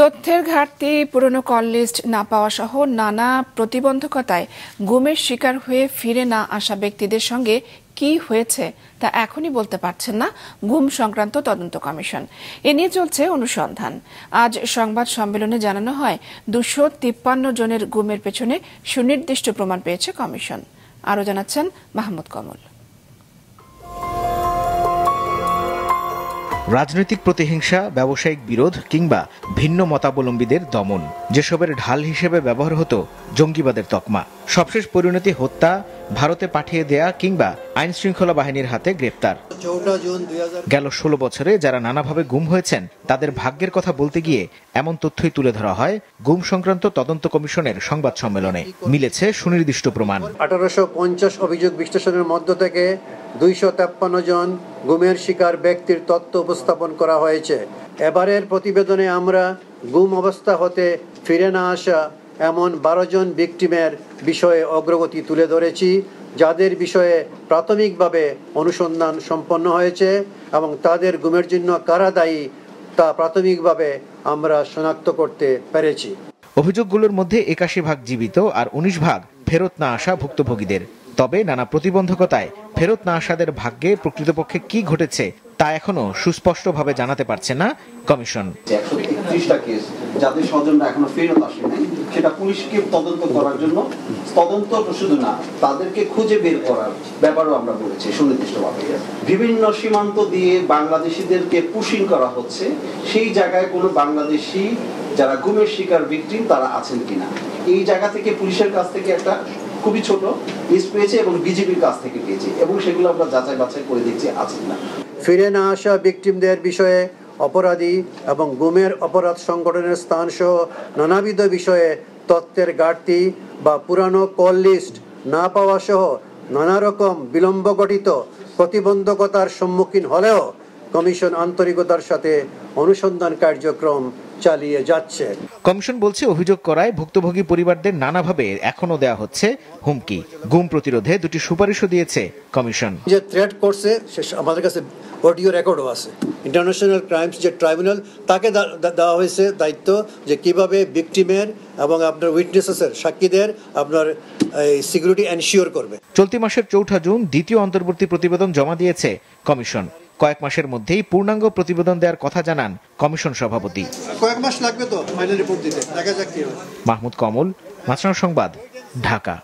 তথ্যের ঘাটতি, পুরনো কল লিস্ট না পাওয়া সহ নানা প্রতিবন্ধকতায় গুমের শিকার হয়ে ফিরে না আসা ব্যক্তিদের সঙ্গে কি হয়েছে তা এখনই বলতে পারছেন না গুম সংক্রান্ত তদন্ত কমিশন। এ নিয়ে চলছে অনুসন্ধান। আজ সংবাদ সম্মেলনে জানানো হয় 253 জনের গুমের পেছনে সুনির্দিষ্ট প্রমাণ পেয়েছে কমিশন। আরও জানাচ্ছেন মাহমুদ কমল। রাজনৈতিক প্রতিহিংসা, ব্যবসায়িক বিরোধ কিংবা ভিন্ন মতাবলম্বীদের দমন, যেসবের ঢাল হিসেবে ব্যবহার হতো জঙ্গিবাদের তকমা, সবশেষ পরিণতি হত্যা, ভারতে পাঠিয়ে দেয়া কিংবা আইন শৃঙ্খলা বাহিনীর হাতে গ্রেপ্তার। গেল 16 বছরে যারা নানাভাবে গুম হয়েছেন তাদের ভাগ্যের কথা বলতে গিয়ে এমন তথ্যই তুলে ধরা হয় গুম সংক্রান্ত তদন্ত কমিশনের সংবাদ সম্মেলনে। মিলেছে সুনির্দিষ্ট প্রমাণ। 1850 অভিযোগ বিশ্লেষণের মধ্য থেকে 253 জন গুমের শিকার ব্যক্তির তথ্য উপস্থাপন করা হয়েছে। এবারের প্রতিবেদনে আমরা গুম অবস্থা হতে ফিরে না আসা এমন 12 জন ভিকটিমের বিষয়ে অগ্রগতি তুলে ধরেছি, যাদের বিষয়ে প্রাথমিকভাবে অনুসন্ধান সম্পন্ন হয়েছে এবং তাদের গুমের জন্য কারা দায়ী তা প্রাথমিকভাবে আমরা শনাক্ত করতে পেরেছি। অভিযোগগুলোর মধ্যে 81% জীবিত আর 19% ফেরত না আসা ভুক্তভোগীদের। তবে নানা প্রতিবন্ধকতায় ফেরত না আসাদের ভাগ্যে প্রকৃতপক্ষে কি ঘটেছে তা এখনো সুস্পষ্টভাবে জানাতে পারছে না কমিশন। 133টা কেস যাদের স্বজনরা এখনো ফেরত আসে নাই, সেটা পুলিশকে তদন্ত করার জন্য, তদন্ত শুধু না, তাদেরকে খুঁজে বের করার ব্যাপারও আমরা বলেছি সুনির্দিষ্টভাবে। বিভিন্ন সীমান্ত দিয়ে বাংলাদেশিদেরকে পুশিং করা হচ্ছে, সেই জায়গায় কোনো বাংলাদেশি যারা গুমের শিকার ভিকটিম তারা আছেন কিনা, এই জায়গা থেকে পুলিশের কাছ থেকে একটা খুবই ছোট লিস্ট পেয়েছে এবং বিজেপির কাছ থেকে পেয়েছে এবং সেগুলো আমরা যাচাই বাছাই করে দেখছি আছেন না। ফিরে না আসা ভিকটিমদের বিষয়ে অপরাধী এবং গুমের অপরাধ সংগঠনের স্থান সহ নানাবিধ বিষয়ে তথ্যের ঘাটতি বা পুরানো কল লিস্ট না পাওয়া সহ নানা রকম বিলম্ব ঘটিত প্রতিবন্ধকতার সম্মুখীন হলেও কমিশন আন্তরিকতার সাথে অনুসন্ধান কার্যক্রম চালিয়ে যাচ্ছে। কমিশন বলছে অভিযোগ করায় ভুক্তভোগী পরিবারদের নানাভাবে এখনো দেয়া হচ্ছে হুমকি। গুম প্রতিরোধে 2টি সুপারিশও দিয়েছে কমিশন। যে থ্রেট করছে আমাদের কাছে অডিও রেকর্ডও আছে। ইন্টারন্যাশনাল ক্রাইমস যে ট্রাইব্যুনাল, তাকে দেওয়া হয়েছে দায়িত্ব যে কিভাবে ভিকটিমের এবং আপনার উইটনেসেসের সাক্ষীদের আপনার সিকিউরিটি এনশিওর করবে। চলতি মাসের 4 জুন দ্বিতীয় অন্তর্বর্তী প্রতিবেদন জমা দিয়েছে কমিশন। কয়েক মাসের মধ্যেই পূর্ণাঙ্গ প্রতিবেদন দেওয়ার কথা জানান কমিশন সভাপতি। কয়েক মাস লাগবে তো ফাইনাল রিপোর্ট দিতে, দেখা যাক কি হয়। মাহমুদ কমল, মাছরাঙা সংবাদ, ঢাকা।